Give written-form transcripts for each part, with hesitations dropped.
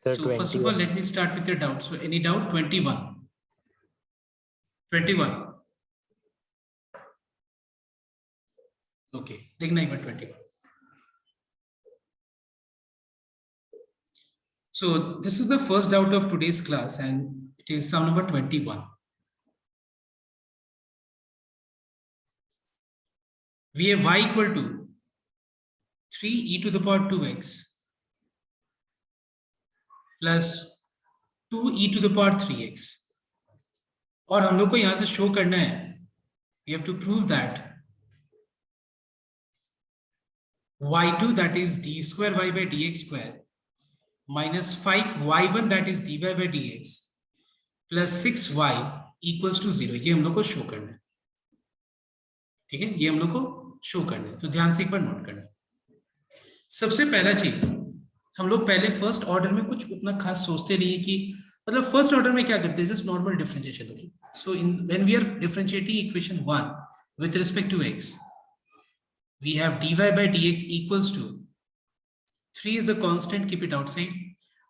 Sir, So first of all, let me start with your doubt. So any doubt? 21. 21. Okay, देखना एक बार 21. So this is the first doubt of today's class, and it is sum number 21. We have y equal to 3e to the power 2x plus 2e to the power 3x. और हम लोग को यहां से show करना है, we have to prove that y2 that is d square y by dx square minus 5y1 that is dy by dx plus 6y equals to 0. ये हम लोग को शो करना है. ठीक है, ये हम लोग को शो करना है. तो ध्यान से एक बार नोट करना. सबसे पहला चीज, हम लोग पहले फर्स्ट ऑर्डर में कुछ उतना खास सोचते नहीं है कि मतलब फर्स्ट ऑर्डर में क्या करते हैं, जस्ट नॉर्मल डिफरेंशिएशन होगी. So in when we are differentiating equation 1 with respect to x, we have dy by dx equals to 3 is a constant, keep it outside.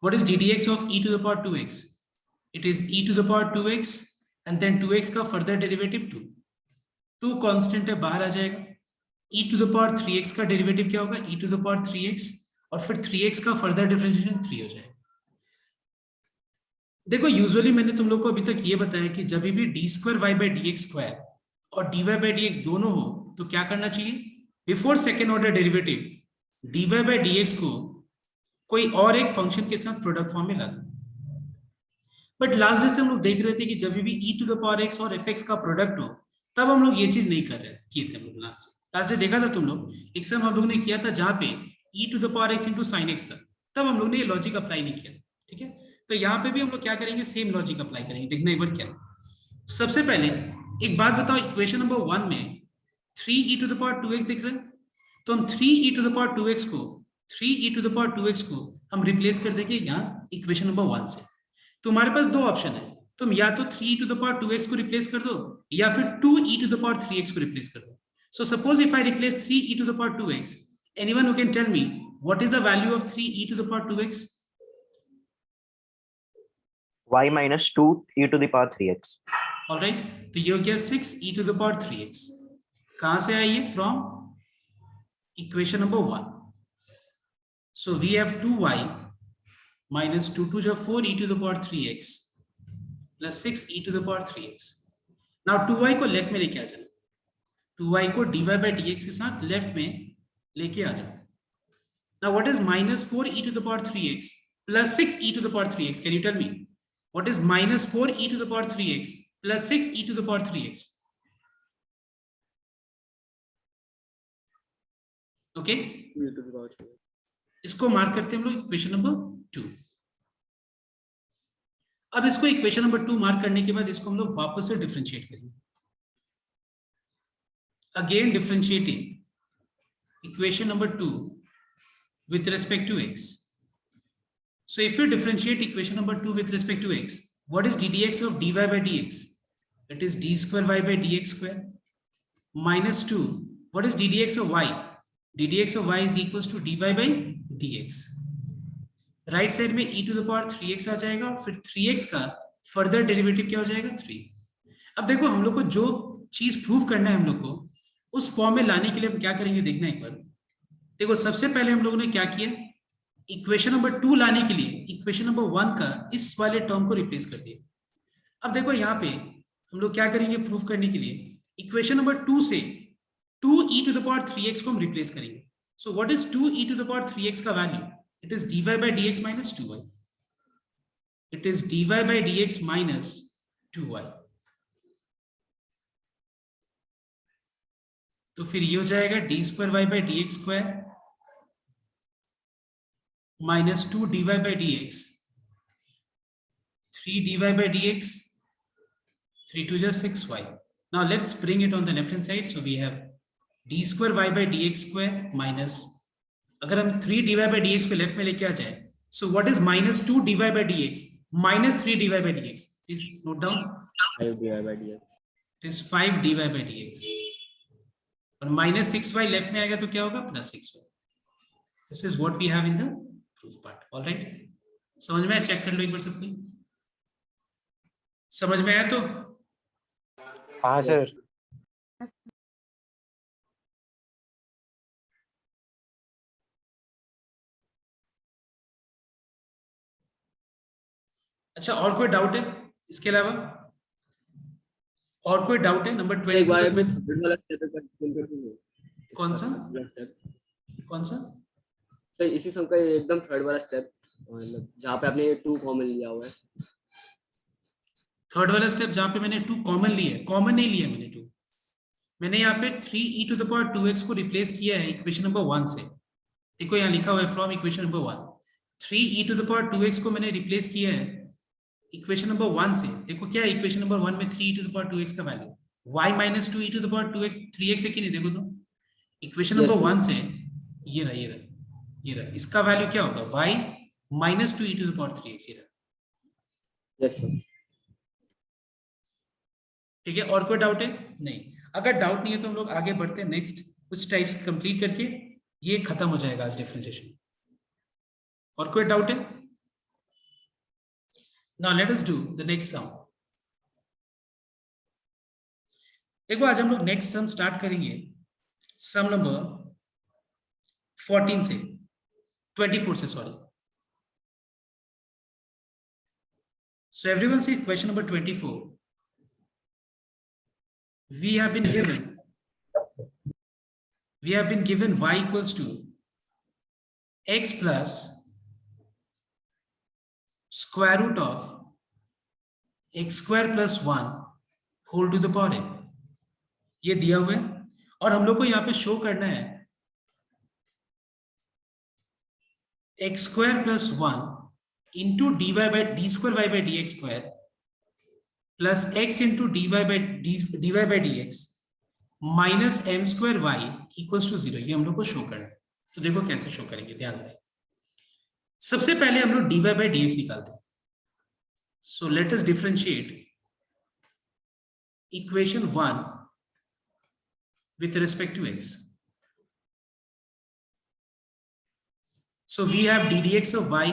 What is ddx of e to the power 2x? It is e to the power 2x and then 2x का further derivative 2. 2 constant है, बाहर आ जाएगा. e to the power 3x का derivative क्या होगा? e to the power 3x और फिर 3x का फर्दर डिफरेंशिएशन 3 हो जाएगा. देखो यूजुअली मैंने तुम लोग को अभी तक ये बताया कि जब भी d square y by d x square और d y by d x दोनों हो तो क्या करना चाहिए? Before second order derivative d y by d x को कोई और एक फंक्शन के साथ प्रोडक्ट फॉर्म में ला दो. बट लास्ट डे से हम लोग देख रहे थे कि जब भी e to the power x और fx का प्रोडक्ट हो तब हम लोग ये चीज नहीं कर रहे किए थे. हम लोग लास्ट डे देखा था तुम लोग, एक सम हम लोग ने किया था जहां पे e to the power x into sine x था, तब हम लोग ने ये लॉजिक अप्लाई नहीं किया. ठीक है, तो यहाँ पे भी हम लोग क्या करेंगे, सेम लॉजिक अप्लाई करेंगे. देखना एक बार क्या. सबसे पहले एक बात बताओ, इक्वेशन नंबर 1 में 3e to the power 2x दिख रहा है, तो हम 3e to the power 2x को 3e to the power 2x को हम रिप्लेस कर देंगे यहाँ इक्वेशन नंबर 1 से. तुम्हारे पास दो ऑप्शन है, तुम या तो 3e to the power 2x को रिप्लेस कर दो या फिर 2e to the power 3x को रिप्लेस कर दो. So suppose if I replace 3e to the power 2x, anyone who can tell me what is the value of 3e to the power 2x? y minus 2e to the power 3x. All right, तो ये हो गया 6e to the power 3x. कहां से आई है? From equation number 1. So we have 2y minus 2 to the 4e to the power 3x plus 6e to the power 3x. now 2y को left में लेके आ जाना. 2y को dy by dx के साथ लेफ्ट में लेके आ जाओ. now what is minus 4e to the power 3x plus 6e to the power 3x? can you tell me what is minus 4e to the power 3x plus 6e to the power 3x? okay, इसको mark करते हैं हम लोग equation number 2. अब इसको equation number 2 mark करने के बाद इसको हम लोग वापस से डिफरेंशिएट करेंगे. Again differentiating equation number 2 with respect to x. So if you differentiate equation number 2 with respect to x, what is ddx of dy by dx? It is d square y by dx square minus 2. What is ddx of y? ddx of y is equals to dy by dx. Right side में e to the power 3x आ जाएगा और फिर 3x का further derivative क्या हो जाएगा? 3. अब देखो हम लोग को जो चीज प्रूव करना है हम लोग को उस फॉर्म में लाने के लिए हम क्या करेंगे देखना एक बार. देखो सबसे पहले हम लोगों ने क्या किया, इक्वेशन नंबर 2 लाने के लिए इक्वेशन नंबर 1 का इस वाले टर्म को रिप्लेस कर दिया. अब देखो यहाँ पे हम लोग क्या करेंगे प्रूफ करने के लिए, इक्वेशन नंबर 2 से 2e to the power 3x को हम रिप्लेस करेंगे. So what is 2e to the power 3x का value? It is dy by dx minus 2y. It is dy by dx minus 2y. तो फिर ये हो जाएगा d square y by dx square minus 2 dy by dx, 3 dy by dx, 3 to just 6y. Now let's bring it on the left hand side. So we have d square y by dx square minus, अगर हम 3 dy by dx को left में लेके आ जाए, so what is minus 2 dy by dx minus 3 dy by dx? Please note down. 5 dy by dx. It is 5 dy by dx. और minus 6y left में आएगा तो क्या होगा? plus 6y. This is what we have in the proof part. All right. समझ में आया? Check कर लो एक बार सब कोई। समझ में आया तो? हाँ सर। अच्छा, और कोई डाउट है इसके अलावा? और कोई डाउट है? नंबर 22 एक बार तक पे में- थर्ड वाला स्टेप एक बार एक्सप्लेन कर दूंगा। कौन सा? स्टेप कौन सा? सर इसी सम का एकदम थर्ड वाला स्टेप, मतलब जहाँ पे आपने 2 कॉमन लिया हुआ है। थर्ड वाला स्टेप जहां पे मैंने 2 कॉमन लिया है, कॉमन नहीं लिया मैंने 2, मैंने यहाँ पे 3e⁻²x को रिप्लेस किया है इक्वेशन नंबर 1 से। देखो यहाँ लिखा हुआ है फ्रॉम इक्वेशन नंबर 1, 3e⁻²x को मैंने रिप्लेस किया है इक्वेशन नंबर 1 से। देखो क्या है इक्वेशन नंबर 1 में 3e⁻²x का value, y minus 2e⁻²x 3x है कि नहीं? देखो तो इक्वेशन Yes, नंबर sir. 1 से ये रहा, ये रहा, ये रहा, इसका वैल्यू क्या होगा? y माइनस 2e⁻3x, ये रहा। Yes sir. ठीक है, और कोई डाउट है? नहीं। अगर डाउट नहीं है तो हम लोग आगे बढ़ते हैं नेक्स्ट कुछ टाइप्स कंप्लीट करके, ये खत्म हो जाएगा आज डिफरेंशिएशन। और कोई डाउट है? Now let us do the next sum. देखो आज हम लोग नेक्स्ट सम स्टार्ट करेंगे सम नंबर 14 से, 24 से, sorry. So everyone see question number 24. We have been given y equals to x plus square root of x square plus 1 whole to the power n, ये दिया हुआ है और हम लोग को यहाँ पे शो करना है x square plus 1 into dy by d square y by dx square plus x into dy by dx minus m square y equals to 0, ये हम लोग को शो करना है। तो देखो कैसे शो करेंगे, ध्यान दें। सबसे पहले हम लोग dy by dx निकालते हैं। So let us differentiate equation 1 with respect to x. So we have ddx of y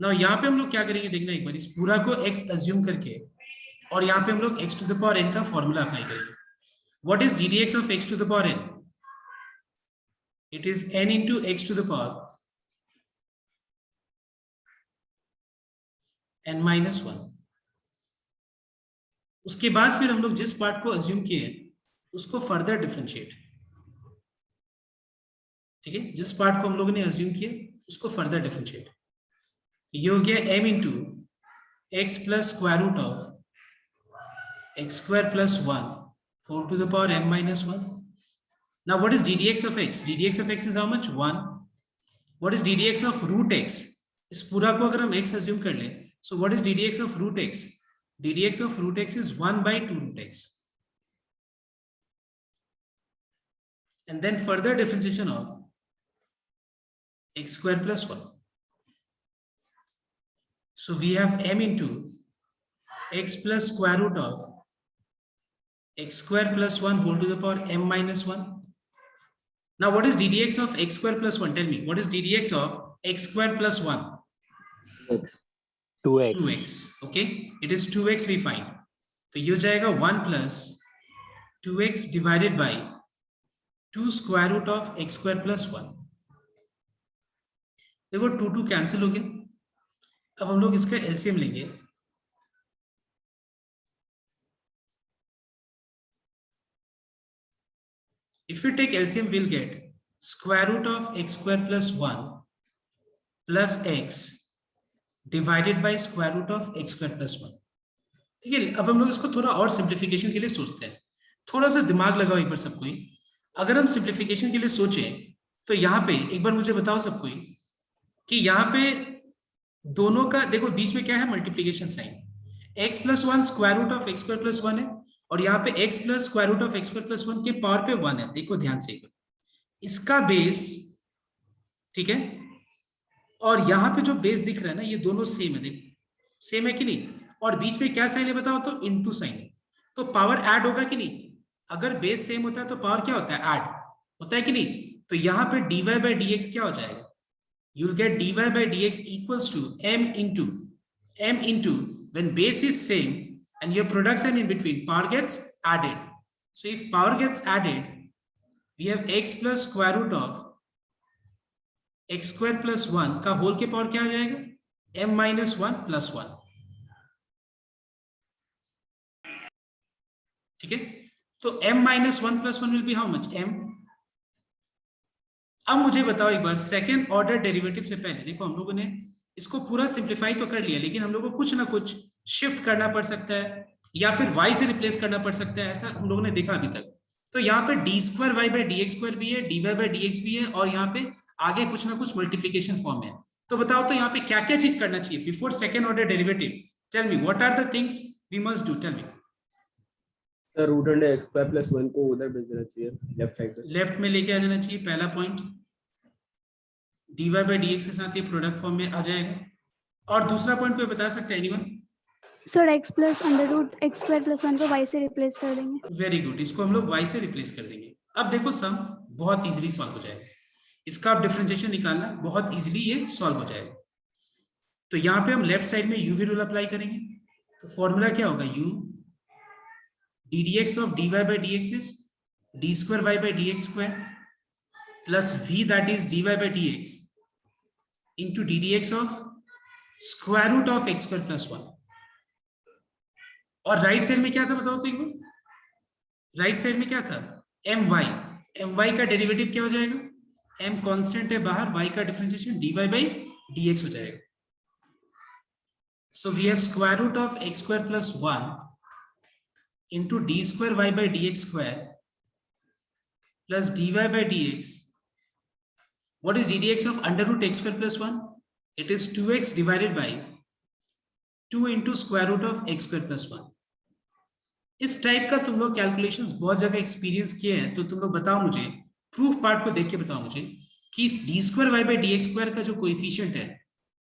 now यहाँ पे हम लोग क्या करेंगे देखना एक बार, इस पूरा को x अज्यूम करके और यहाँ पे हम लोग x to the power n का फॉर्मूला अप्लाई करेंगे। What is ddx of x to the power n? It is n into x to the power n minus 1। उसके बाद फिर हम लोग जिस पार्ट को अज्यूम किए उसको फर्दर डिफरेंशिएट, ठीक है, जिस पार्ट को हम लोगों ने अज्यूम किया उसको फर्दर डिफरेंशिएट। ये हो गया m into x plus square root of x square plus 1 whole to the power m minus 1। Now what is ddx of x? ddx of x is how much? 1. What is ddx of root x? इस पूरा को अगर हम x assume कर ले, so what is ddx of root x? ddx of root x is 1 by 2 root x. And then further differentiation of x square plus 1. So we have m into x plus square root of x square plus 1 whole to the power m minus 1. Now what is ddx of x square plus 1? Tell me, what is ddx of x square plus 1? X 2x 2x. Okay, it is 2x we find. तो ये हो जाएगा 1 plus 2x divided by 2 square root of x square plus 1. देखो 2 cancel हो गया। अब हम लोग इसका एलसीएम लेंगे। If we take LCM, we'll get square root of x square plus 1 plus x divided by square root of x square plus 1. ठीक है, अब हम लोग इसको थोड़ा और सिंप्लीफिकेशन के लिए सोचते हैं। थोड़ा सा दिमाग लगाओ एक बार सब कोई। अगर हम सिंप्लीफिकेशन के लिए सोचें तो यहाँ पे एक बार मुझे बताओ सब कोई कि यहाँ पे दोनों का देखो बीच में क्या है, multiplication sign. x plus 1 square root of x square plus 1 है और यहाँ पे x plus square root of x square plus 1 के पावर पे 1 है। देखो ध्यान से इसका बेस, ठीक है, और यहाँ पे जो बेस दिख रहा है ना, ये दोनों सेम है। देखो सेम है कि नहीं, और बीच में क्या साइन है बताओ तो इनटू साइन है, तो पावर ऐड होगा कि नहीं, अगर बेस सेम होता है तो पावर क्या होता है, ऐड होता है कि नहीं, तो यहाँ पे dy by dx क्या हो जाएगा, you will get dy by dx equals to m into when base is same and your products are in between, power gets added. So if power gets added, we have x plus square root of x square plus 1 का whole के power क्या आ जाएगा, m minus 1 plus 1. ठीक है, तो m minus 1 plus 1 will be how much, m. अब मुझे बताओ एक बार, सेकेंड ऑर्डर डेरिवेटिव से पहले देखो हम लोगों ने इसको पूरा सिंप्लीफाई तो कर लिया, लेकिन हम लोगों को कुछ ना कुछ शिफ्ट करना पड़ सकता है या फिर y से रिप्लेस करना पड़ सकता है, ऐसा हम लोगों ने देखा अभी तक. तो यहाँ पे d square y by d x square भी है, d y by d x भी है, और यहाँ पे आगे कुछ ना कुछ मल्टीप्लीकेशन फॉर्म है. तो बताओ तो यहाँ पे क्या क्या चीज करना चाहिए before second order derivative, tell me what are the things we must do, tell me. Sir root under x square plus 1 को उधर भेज देना चाहिए, लेफ्ट साइड पे, लेफ्ट में लेके आ जाना चाहिए, पहला पॉइंट. dy by dx के साथ ये प्रोडक्ट फॉर्म में आ जाएगा. और दूसरा पॉइंट कोई बता सकते हैं anyone? Sir x plus under root x square plus 1 को y से रिप्लेस कर देंगे. वेरी गुड, इसको हम लोग y से रिप्लेस कर देंगे. अब देखो सम बहुत इजीली सॉल्व हो जाएगा, इसका आप डिफरेंशिएशन निकालना बहुत इजीली ये सॉल्व हो जाएगा. तो यहाँ पे हम लेफ्ट साइड में यूवी रूल अप्लाई करेंगे, तो फॉर्मूला क्या होगा, u ddx of dy by dx is d square y by dx square plus v that is dy by dx into ddx of square root of x square plus 1. और right side में क्या था बताओ तो एक बार, right side में क्या था, my का डेरिवेटिव क्या हो जाएगा, m कांस्टेंट है बाहर, y का डिफरेंशिएशन dy by dx हो जाएगा. So we have square root of x square plus 1 into d square y by dx square plus dy by dx. What is ddx of under root x square plus 1? It is 2x divided by 2 into square root of x square plus 1. इस type का तुम लोग calculations बहुत जगह experience किए हैं, तो तुम लोग बताओ मुझे, प्रूफ पार्ट को देख के बताओ मुझे कि d square y by d x square का जो कोएफिशिएंट है,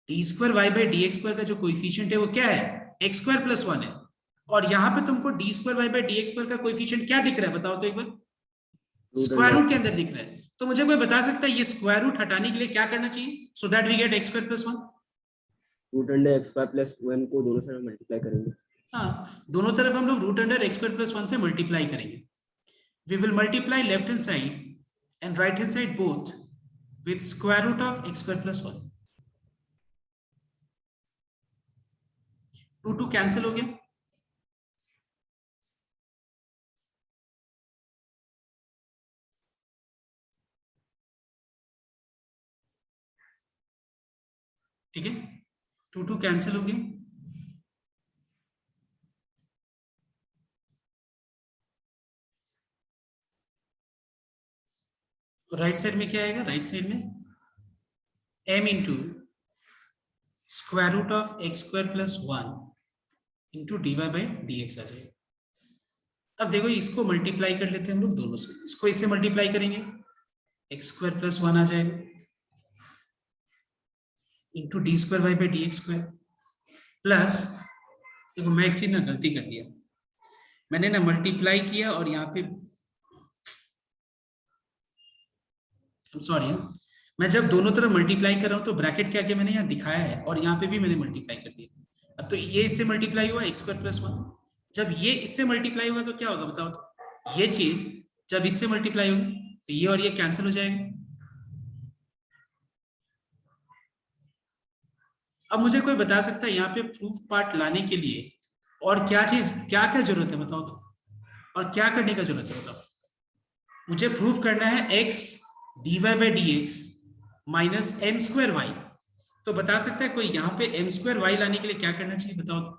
d square y by d x square का जो कोएफिशिएंट है वो क्या है, एक्स स्क्वायर प्लस 1 है. और यहाँ पे तुमको d square y by d x square का कोएफिशिएंट क्या दिख रहा है बताओ तो एक बार, स्क्वायर रूट के अंदर दिख रहा है. तो मुझे कोई बता सकता है ये स्क्वायर रूट हटाने के लिए क्या करना चाहिए, so that we get x square plus 1. Root under x square plus 1 को दोनों साइड में मल्टीप्लाई करेंगे. हाँ, दोनों तरफ हम लोग root under x square plus 1 से मल्टीप्लाई करेंगे. We will multiply left hand side and right hand side both with square root of x square plus 1. 2 cancel हो गया. ठीक है, 2 कैंसिल हो गया. राइट साइड में क्या आएगा, राइट साइड में m into square root of x square plus 1 into d y by d x आ जाएगा. अब देखो इसको मल्टीप्लाई कर लेते हैं हम लोग दोनों से, इसको इससे मल्टीप्लाई करेंगे, एक्स स्क्वायर प्लस 1 आ जाएगा into d square y by d x square plus, देखो मैं एक चीज ना गलती कर दिया, मैंने ना मल्टीप्लाई किया और यहाँ पे सॉरी, मैं जब दोनों तरफ मल्टीप्लाई कर रहा हूं तो ब्रैकेट क्या क्या मैंने यहाँ दिखाया है और यहाँ पे भी मैंने मल्टीप्लाई कर दिया. अब तो ये इससे मल्टीप्लाई हुआ एक्स स्क्वायर प्लस 1, जब ये इससे मल्टीप्लाई हुआ तो क्या होगा बताओ तो, ये चीज जब इससे मल्टीप्लाई होगी तो ये और ये कैंसिल हो जाएगा. अब मुझे कोई बता सकता है यहाँ पे प्रूफ पार्ट लाने के लिए और क्या चीज क्या क्या जरूरत है बताओ तो, और क्या करने का जरूरत है बताओ. मुझे प्रूफ करना है x dy by dx minus m square y, तो बता सकता है कोई यहाँ पे एम स्क्वायर वाई लाने के लिए क्या करना चाहिए बताओ तो,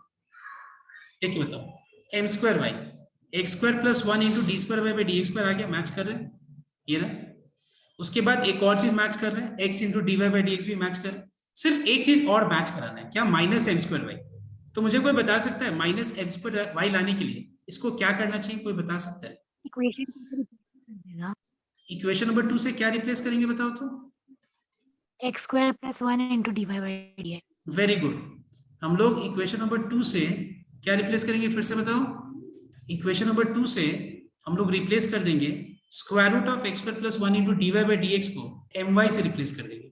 देखिए बताओ, m square y x square plus 1 into d square y by d x square आ गया, मैच कर रहे हैं ये रहा. उसके बाद एक और चीज मैच कर रहे हैं, x into d y by d x भी मैच कर रहे हैं, सिर्फ एक चीज और मैच कराना है, क्या, माइनस एम स्क्वायर वाई. तो मुझे कोई बता सकता है माइनस एम स्क्वायर वाई लाने के लिए इसको क्या करना चाहिए, कोई बता सकता है. इक्वेशन नंबर 2 से क्या रिप्लेस करेंगे बताओ तो, x square plus 1 into d y by d x. Very good. हम लोग इक्वेशन नंबर 2 से क्या रिप्लेस करेंगे, फिर से बताओ। इक्वेशन नंबर 2 से हम लोग रिप्लेस कर देंगे square root of x square plus 1 into d y by d x को एम वाई से रिप्लेस कर देंगे।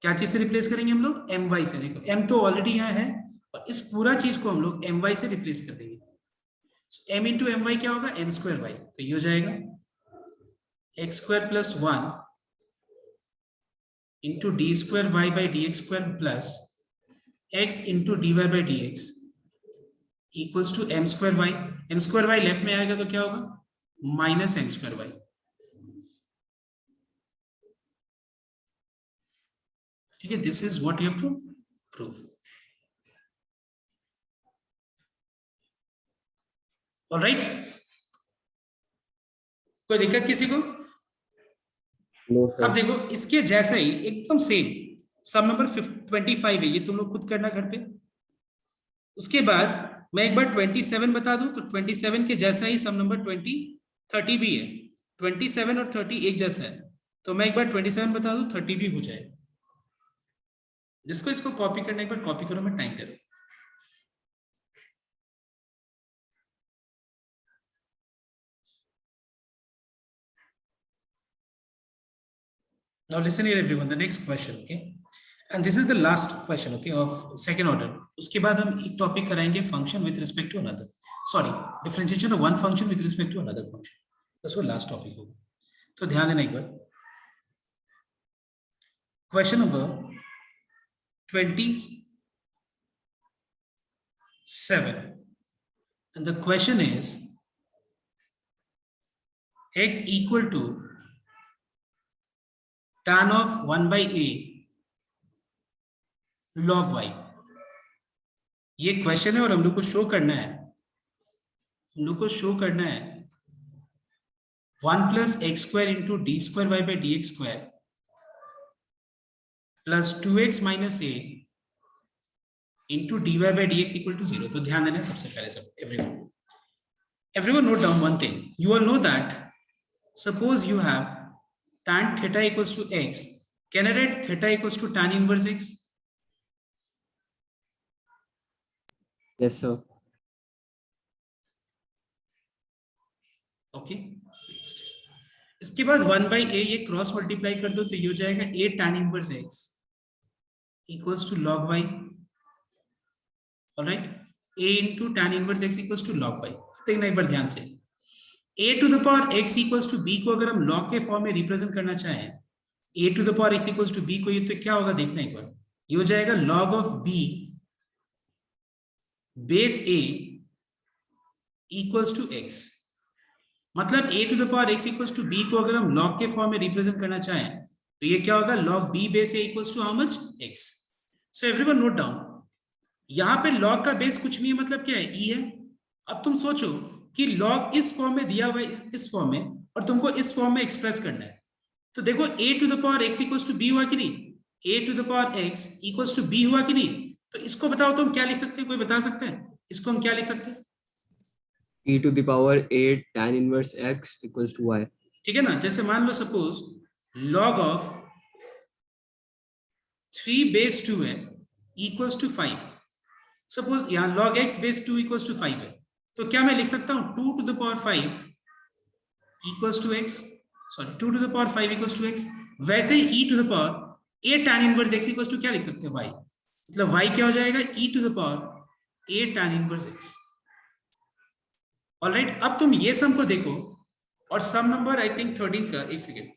क्या चीज से रिप्लेस करेंगे हम लोग, एम वाई से। देखो एम तो ऑलरेडी यहाँ है और इस पूरा चीज को हम लोग एम वाई से रिप्लेस कर देंगे। एम इंटू एम वाई क्या होगा, एम स्क्वायर वाई। तो ये हो जाएगा x square plus 1 into d square y by d x square plus x into d y by d x equals to m square y. M square y left में आएगा तो क्या होगा, minus m square y. ठीक है, this is what you have to prove. Alright, कोई दिक्कत किसी को? नो अब सर। देखो इसके जैसा ही एकदम सेम सम नंबर 25 है, ये तुम लोग खुद करना घर पे। उसके बाद मैं एक बार 27 बता दूं तो 27 के जैसा ही सम नंबर 30 भी है। 27 और 30 एक जैसा है, तो मैं एक बार 27 बता दूं 30 भी हो जाए। जिसको इसको कॉपी करना एक बार कॉपी करो, मैं टाइम करूं। Now listen here everyone, the next question, okay, and this is the last question, okay, of second order. उसके बाद हम एक टॉपिक कराएंगे function with respect to another, sorry, differentiation of one function with respect to another function. बस वो last topic होगा, तो ध्यान देना एक बार। Question number 27 and the question is x equal to tan of 1 by a log y। ये question है और हम लोग को शो करना है, 1 plus x square into d square y by d x square plus 2x minus a into d y by d x equal to 0। तो ध्यान देना सबसे पहले सब everyone note down one thing. You all know that suppose you have tan theta equals to x. Can I write theta equals to tan inverse x? Yes sir. Okay. Next. इसके बाद 1 by a ये cross multiply कर दो तो ये हो जाएगा a tan inverse x equals to log y. All right. a into tan inverse x equals to log y. देखना एक बार ध्यान से, a to the power x equals to b को अगर हम log के फॉर्म में रिप्रेजेंट करना चाहें, a to the power x equals to b को, ये तो क्या होगा देखना एक बार, ये हो जाएगा log of b base a equals to x। मतलब a to the power x equals to b को अगर हम log के फॉर्म में रिप्रेजेंट करना चाहें तो ये क्या होगा, log b base a equals to how much, x। So everyone note down, यहाँ पे log का बेस कुछ भी है, मतलब क्या है, e है। अब तुम सोचो कि log इस फॉर्म में दिया हुआ है, इस फॉर्म में, और तुमको इस फॉर्म में एक्सप्रेस करना है, तो देखो a to the power x equals to b हुआ कि नहीं, a to the power x equals to b हुआ कि नहीं। तो इसको बताओ तुम क्या लिख सकते हैं, कोई बता सकते हैं इसको हम क्या लिख सकते हैं? e to the power 8 tan inverse x equals to y। ठीक है ना, जैसे मान लो सपोज log of 3 base 2 है equals to 5। सपोज यहाँ log x base 2 equals to 5 है, तो क्या मैं लिख सकता हूँ 2 to the power 5 equals to x, sorry 2 to the power 5 equals to x। वैसे ही e to the power a tan inverse x equals to क्या लिख सकते हैं, y। मतलब y क्या हो जाएगा, e to the power a tan inverse x। Alright, अब तुम ये सम को देखो और सम नंबर आई थिंक 13 का, एक सेकेंड,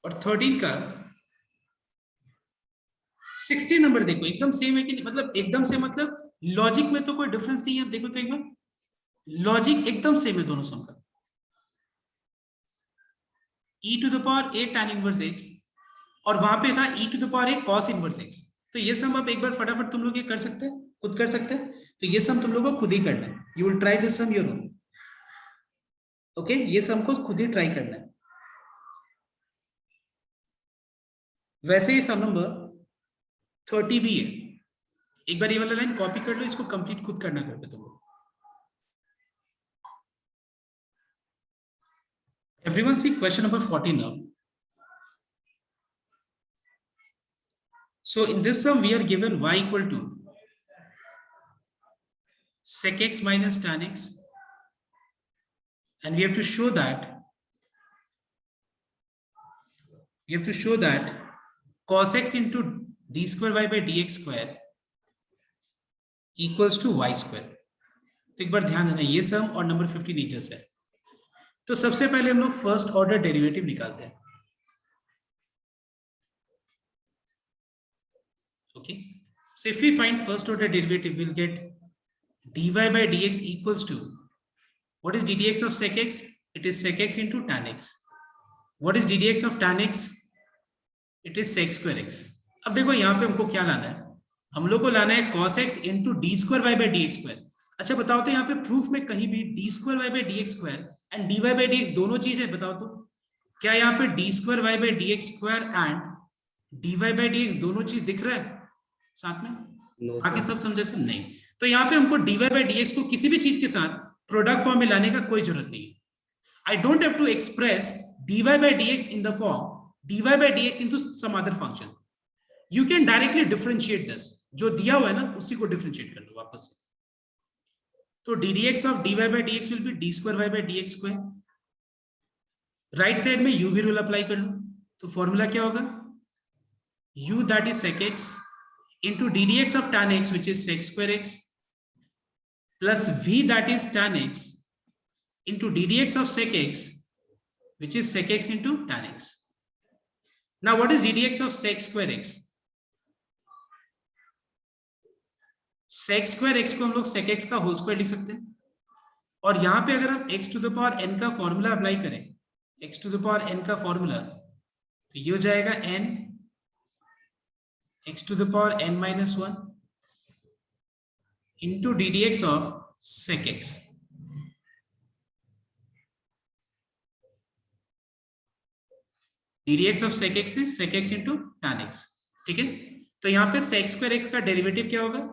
और 13 का 16 नंबर देखो, एकदम सेम है कि नहीं, मतलब एकदम से, मतलब लॉजिक में तो कोई डिफरेंस नहीं है। देखो तो एक बार लॉजिक एकदम सेम है दोनों सम का, e to the power a tan inverse x और वहां पे था e to the power a cos inverse x। तो ये सम आप एक बार फटाफट तुम लोग ये कर सकते हैं, खुद कर सकते हैं। तो ये सम तुम लोगों को खुद ही करना है, you will try this sum your own. Okay, ये सम को खुद ही ट्राई करना है। वैसे ही सम नंबर 30 भी है, एक बार ये वाला लाइन कॉपी कर लो, इसको कंप्लीट खुद करना कर पे तुम लोग। Everyone see question number 14 now. So in this sum we are given y equal to sec x minus tan x, and we have to show that cos x into d square y by dx square equals to y square. तो एक बार ध्यान देना, ये सम और number 15 एक जैसा है. तो सबसे पहले हम लोग फर्स्ट ऑर्डर डेरिवेटिव निकालते हैं. Okay, so if we find first order derivative, we'll get dy by dx equals to, what is ddx of sec x? It is sec x into tan x. What is ddx of tan x? It is sec square x. अब देखो यहाँ पे हमको क्या लाना है, हम लोग को लाना है cos x into d square y by dx square. अच्छा बताओ तो यहाँ पे प्रूफ में कहीं भी d square y by dx square and dy by dx दोनों चीज है, बताओ तो क्या यहाँ पे d square y by dx square and dy by dx दोनों चीज दिख रहा है साथ में? बाकी सब समझे से नहीं. तो यहाँ पे हमको dy by dx को किसी भी चीज के साथ प्रोडक्ट फॉर्म में लाने का कोई जरूरत नहीं है. I don't have to express dy by dx in the form dy by dx into some other function. You can directly differentiate this. जो दिया हुआ है ना उसी को डिफरेंशिएट कर लो वापस. तो ddx of dy by dx will be d square y by dx square. Right side में u v रूल अप्लाई कर लो. तो फॉर्मूला क्या होगा? u that is sec x into ddx of tan x, which is sec square x, plus v that is tan x into ddx of sec x, which is sec x into tan x. Now what is ddx of sec square x? sec square x को हम लोग sec x का whole square लिख सकते हैं. और यहां पे अगर हम x to the power n का फॉर्मूला अप्लाई करें, x to the power n का फॉर्मूला, तो ये हो जाएगा n x to the power n minus 1 into ddx of sec x. ddx of sec x is sec x into tan x. ठीक है, तो यहाँ पे sec square x का डेरिवेटिव क्या होगा?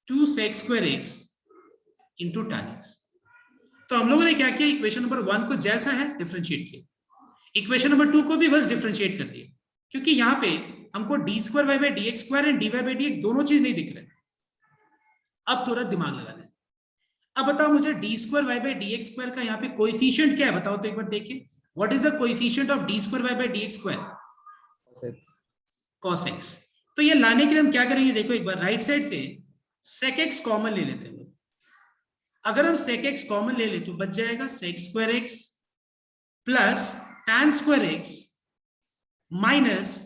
2 sec square x into tan x. तो हम लोगों ने क्या किया, इक्वेशन नंबर 1 को जैसा है डिफरेंशिएट किया, इक्वेशन नंबर 2 को भी बस डिफरेंशिएट कर दिया, क्योंकि यहाँ पे हमको d square y by d x square and d y by d x दोनों चीज नहीं दिख रहे. अब थोड़ा दिमाग लगाना है. अब बताओ मुझे d square y by d x square का यहाँ पे कोएफिशिएंट क्या है, बताओ तो एक बार देखिए. What is the coefficient of d square y by d x square? cos x. तो ये लाने के लिए हम क्या करेंगे, देखो एक बार राइट साइड से sec x कॉमन ले लेते हैं. अगर हम sec x कॉमन ले ले तो बच जाएगा sec square x plus tan square x minus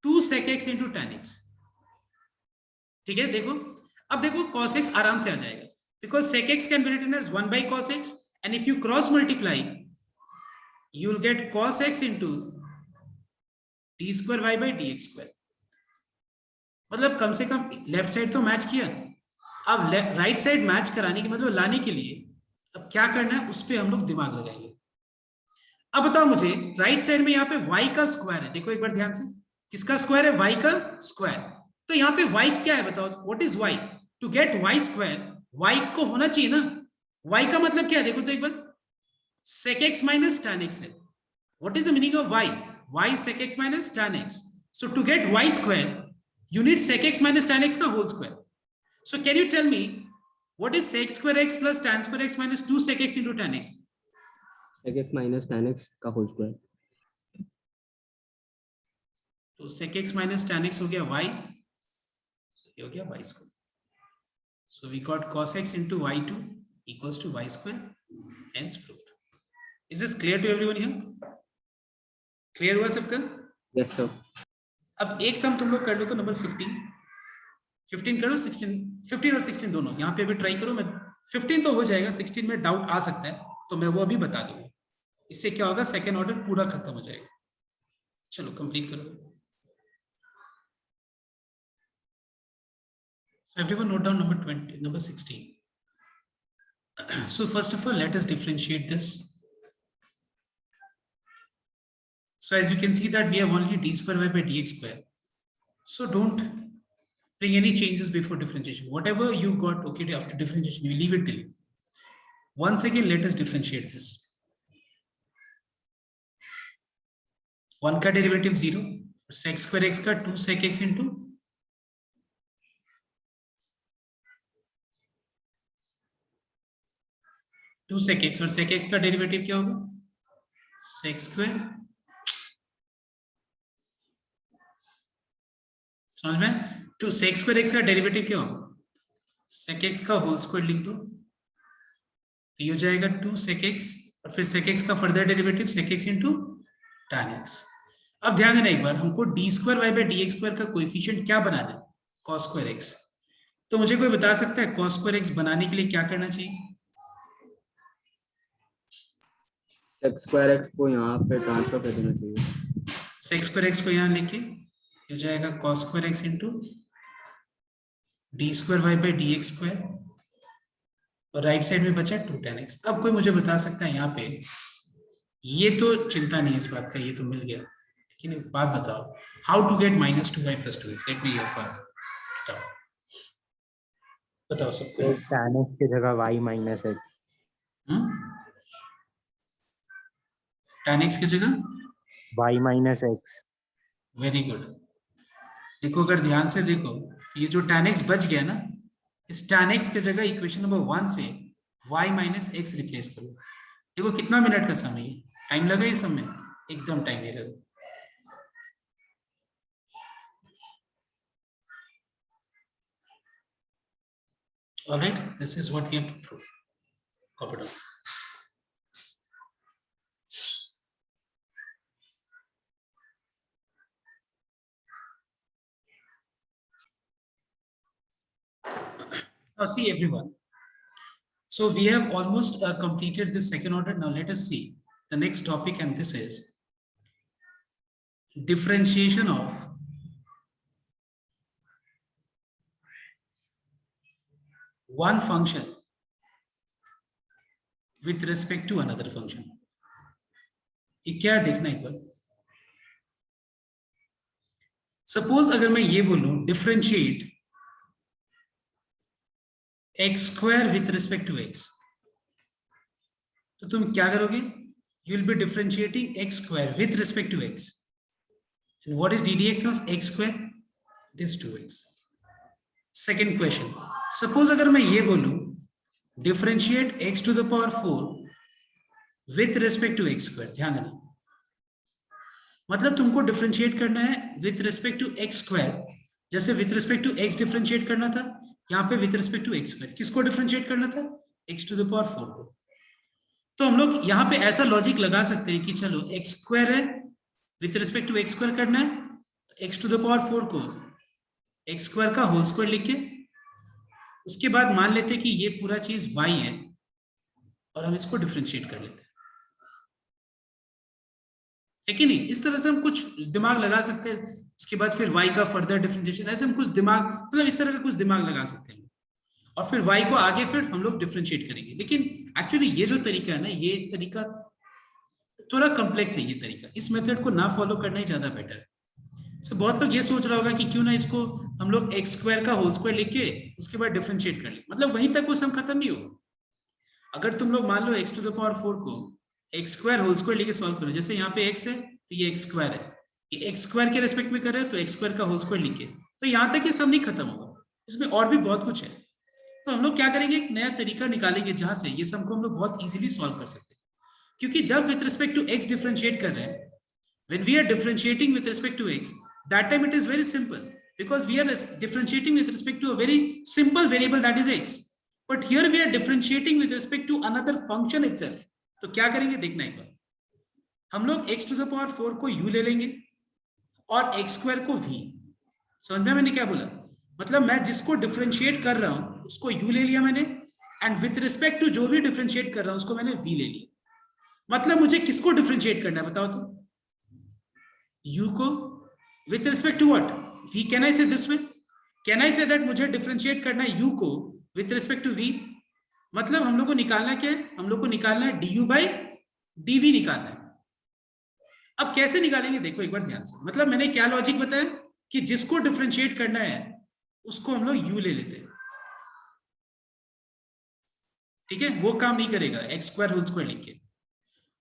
2 sec x into tan x. ठीक है, देखो अब देखो cos x आराम से आ जाएगा, because sec x can be written as 1 by cos x, and if you cross multiply you will get cos x into d square y by dx square. मतलब कम से कम लेफ्ट साइड तो match किया. अब right side match कराने के मतलब लाने के लिए अब क्या करना है उस पर हम लोग दिमाग लगाएंगे. अब बताओ मुझे राइट साइड में यहाँ पे y का स्क्वायर है, देखो एक बार ध्यान से, किसका स्क्वायर है? y का स्क्वायर. तो यहाँ पे y क्या है बताओ, what is y? To get y square y को होना चाहिए ना. y का मतलब क्या है देखो तो एक बार, sec x minus tan x है. What is the meaning of y? y sec x minus tan x. So to get y square you need sec x minus tan x का whole square. So can you tell me what is sec square x plus tan square x minus 2 sec x into tan x? sec x minus tan x का whole square. तो sec x minus tan x हो गया y, ये हो गया y square. So we got cos x into y2 equals to y square, hence proved. Is this clear to everyone here? Clear हुआ सबका? Yes sir. अब एक सम तुम लोग कर लो तो नंबर 15 करो, 15 और 16 दोनों यहाँ पे भी ट्राई करो. मैं 15 तो हो जाएगा, 16 में डाउट आ सकता है तो मैं वो अभी बता दूंगा. इससे क्या होगा, सेकेंड ऑर्डर पूरा खत्म हो जाएगा. चलो कंप्लीट करो. So everyone note down number 16. So first of all, let us differentiate this. So as you can see that we have only d square y by dx square. So don't bring any changes before differentiation. Whatever you got okay after differentiation, you leave it till. Once again, let us differentiate this. 1 का derivative 0, sec square x का 2 sec x into 2 sec x, और sec x का derivative क्या होगा? sec square. समझ में? 2 sec square x का derivative क्या होगा? sec x का होल स्क्वायर लिख दो, तो ये हो जाएगा 2 sec x, और फिर sec x का फर्दर डेरिवेटिव sec x इंटू tan x। अब ध्यान देना एक बार, हमको d square y by d x square का कोएफिशिएंट क्या बनाना है? cos square x। तो मुझे कोई बता सकता है cos स्क्वायर x बनाने के लिए क्या करना चाहिए? sec स्क्वायर x को यहाँ पे ट्रांसफर कर देना चाहिए। sec स्क्वायर x को यहाँ लेके हो जाएगा cos स्क्वायर x इंटू d square y by d x square, और राइट साइड में बचा 2 tan x। अब कोई मुझे बता सकता है यहाँ पे, ये तो चिंता नहीं है इस बात का, ये तो मिल गया, लेकिन एक बात बताओ, how to get -2y + 2x? Let me बताओ, बताओ सकते हो? tan x की जगह y minus x। tan x की जगह y minus x। Very good. देखो अगर ध्यान से देखो, ये जो tan x बच गया ना, इस tan x की जगह इक्वेशन नंबर 1 से y माइनस x रिप्लेस करो। देखो कितना मिनट का समय है, टाइम लगा इस समय? एकदम टाइम नहीं लगा। All right, this is what we have to prove. Copy down. Now see everyone. So we have almost completed this second order. Now let us see the next topic, and this is differentiation of one function with respect to another function. ये क्या देखना एक बार। Suppose अगर मैं ये बोलूं differentiate x square with respect to x, तो तुम क्या करोगे? You will be differentiating x square with respect to x, and what is ddx of x square? It is 2x. Second question, suppose अगर मैं ये बोलूं differentiate x to the power 4 with respect to x square. ध्यान देना, मतलब तुमको differentiate करना है with respect to x square, जैसे with respect to x differentiate करना था, यहाँ पे with respect to x square. किसको डिफरेंशिएट करना था? x टू द पावर 4 को। तो हम लोग यहाँ पे ऐसा लॉजिक लगा सकते हैं कि चलो x स्क्वायर है, with respect to x square करना है, तो x टू द पावर 4 को x स्क्वायर का होल स्क्वायर लिख के, उसके बाद मान लेते हैं कि ये पूरा चीज y है, और हम इसको डिफरेंशिएट कर लेते हैं, है कि नहीं? इस तरह से हम कुछ दिमाग लगा सकते हैं। उसके बाद फिर y का फर्दर डिफरेंशिएशन, ऐसे हम कुछ दिमाग, मतलब इस तरह का कुछ दिमाग लगा सकते हैं, और फिर y को आगे फिर हम लोग डिफरेंशिएट करेंगे। लेकिन एक्चुअली ये जो तरीका है ना, ये तरीका थोड़ा कॉम्प्लेक्स है। ये तरीका, इस मेथड को ना फॉलो करना ही ज्यादा बेटर है। So, बहुत लोग ये सोच रहा होगा कि क्यों ना इसको हम लोग x स्क्वायर का होल स्क्वायर लिख के उसके बाद डिफरेंशिएट कर ले, मतलब वहीं तक वो सम खत्म नहीं होगा। अगर तुम लोग मान लो x टू द पावर 4 को x स्क्वायर होल स्क्वायर लेके सॉल्व करो, जैसे यहाँ पे x है तो ये x स्क्वायर है, ये x स्क्वायर के रेस्पेक्ट में करे तो x स्क्वायर का होल स्क्वायर लिखे, तो यहाँ तक ये सम नहीं खत्म होगा, इसमें और भी बहुत कुछ है। तो हम लोग क्या करेंगे, एक नया तरीका निकालेंगे जहां से ये सम को हम लोग बहुत इजीली सॉल्व कर सकते हैं। क्योंकि जब with respect to x differentiate कर रहे हैं, when we are differentiating with respect to x, that time it is very simple because we are differentiating with respect to a very simple variable that is x, but here we are differentiating with respect to another function itself. तो क्या करेंगे देखना एक बार, हम लोग x to the power 4 को u ले लेंगे और x स्क्वायर को v। समझ में मैंने क्या बोला? मतलब मैं जिसको डिफरेंशिएट कर रहा हूं उसको u ले लिया मैंने, एंड विथ रिस्पेक्ट टू जो भी डिफरेंशिएट कर रहा हूं उसको मैंने v ले लिया। मतलब मुझे किसको डिफरेंशिएट करना है बताओ तो? u को with respect to what? v. Can I say this way? Can I say that मुझे differentiate करना है u को with respect to v? मतलब हम लोग को निकालना क्या है? हम लोग को निकालना है du by dv निकालना है। अब कैसे निकालेंगे देखो एक बार ध्यान से, मतलब मैंने क्या लॉजिक बताया कि जिसको डिफरेंशिएट करना है उसको हम लोग u ले लेते हैं, ठीक है? वो काम नहीं करेगा x स्क्वायर होल स्क्वायर लिख के,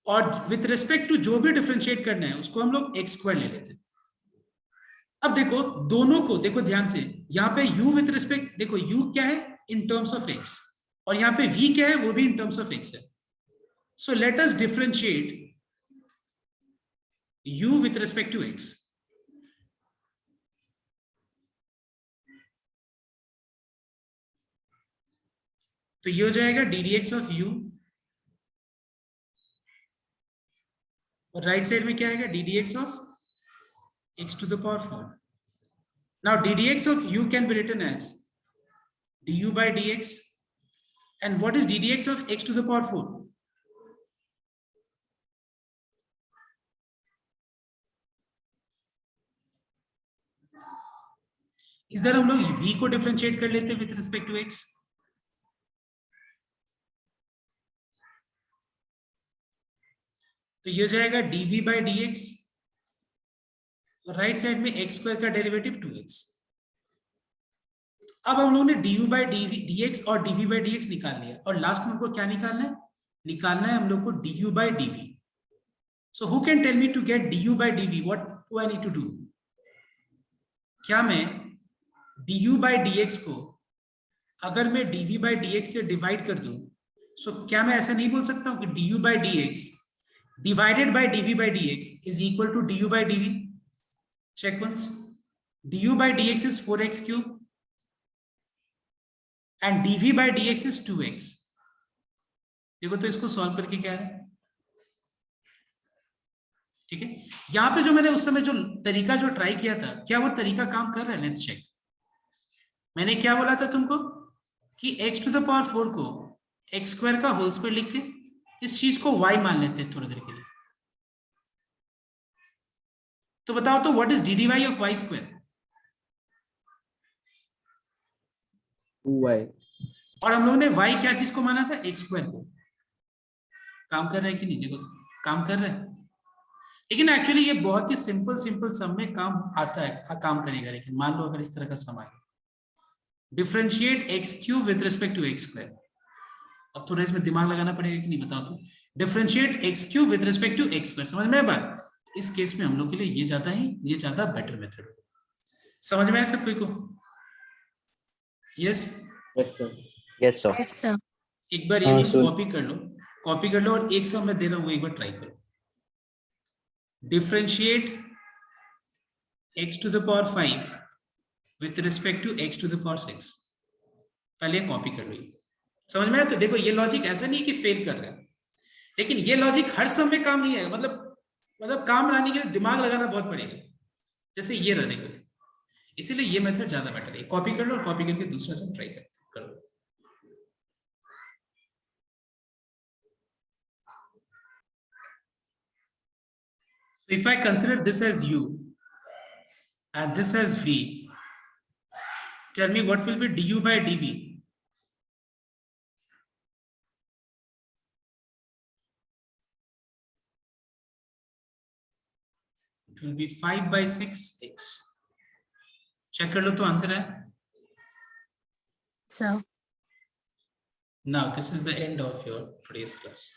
और विथ रिस्पेक्ट टू जो भी डिफरेंशिएट करना है उसको हम लोग x स्क्वायर ले लेते हैं। अब देखो दोनों को देखो ध्यान से, यहाँ पे u विथ रिस्पेक्ट, देखो u क्या है इन टर्म्स ऑफ x, और यहाँ पे v क्या है वो भी इन टर्म्स ऑफ x है। So let us differentiate u with respect to x. तो ये हो जाएगा D D x of u, और राइट साइड में क्या आएगा D D x of x to the power 4. Now D D x of u can be written as du by dx. And what is D D x of x to the power 4? इधर हम लोग v को differentiate कर लेते हैं with respect to x. तो ये हो जाएगा dv by dx, और राइट साइड में x स्क्वायर का डेरिवेटिव 2x. अब हम लोगों ने du by dx और dv by dx निकाल लिया, और लास्ट में हमको क्या निकालना है? निकालना है हम लोग को du by dv. So who can tell me to get du by dv? What do I need to do? क्या मैं du by dx को अगर मैं dv by dx से डिवाइड कर दूं, so क्या मैं ऐसा नहीं बोल सकता हूं कि du by dx divided by dv by dx is equal to du by dv? Check once. du by dx is 4x cube and dv by dx is 2x. देखो तो इसको सॉल्व करके क्या है, ठीक है. यहां पे जो मैंने उस समय जो तरीका जो ट्राई किया था, क्या वो तरीका काम कर रहा है? Let's check. मैंने क्या बोला था तुमको कि x to the power 4 को x स्क्वायर का होल स्क्वायर लिख के इस चीज को y मान लेते हैं थोड़ी देर के लिए. तो बताओ तो what is d d y of y square? 2y. और हम लोगों ने y क्या चीज को माना था? x स्क्वायर को. काम कर रहा है कि नहीं? देखो तो काम कर रहा है. लेकिन एक्चुअली ये बहुत ही सिंपल सम में काम आता है, काम करेगा. लेकिन मान लो अगर इस तरह का सम आए, differentiate x cube with respect to x square. अब थोड़ा इसमें दिमाग लगाना पड़ेगा कि नहीं, बताओ तो. Differentiate x cube with respect to x square. समझ में आया बात? इस केस में हम लोग के लिए ये ज्यादा बेटर मेथड. समझ में आया सब कोई को? Yes Yes sir. Yes, sir. एक बार ये सब कॉपी कर लो और एक सम मैं दे रहा हूँ, एक बार ट्राई करो. Differentiate x to the power 5 with respect to x to the power 6. पहले कॉपी कर लो. समझ में आया? तो देखो ये लॉजिक ऐसा नहीं कि फेल कर रहा है, लेकिन ये लॉजिक हर सम में काम नहीं है. मतलब काम लाने के लिए दिमाग लगाना बहुत पड़ेगा. जैसे ये रहा देखो, इसीलिए ये मेथड ज्यादा बेटर है. कॉपी कर लो और कॉपी करके दूसरा सम ट्राई करो. So if I consider this as u and this as v, tell me what will be du by dv? It will be 5 by 6x. Check कर लो तो आंसर है. So. Now this is the end of your today's class.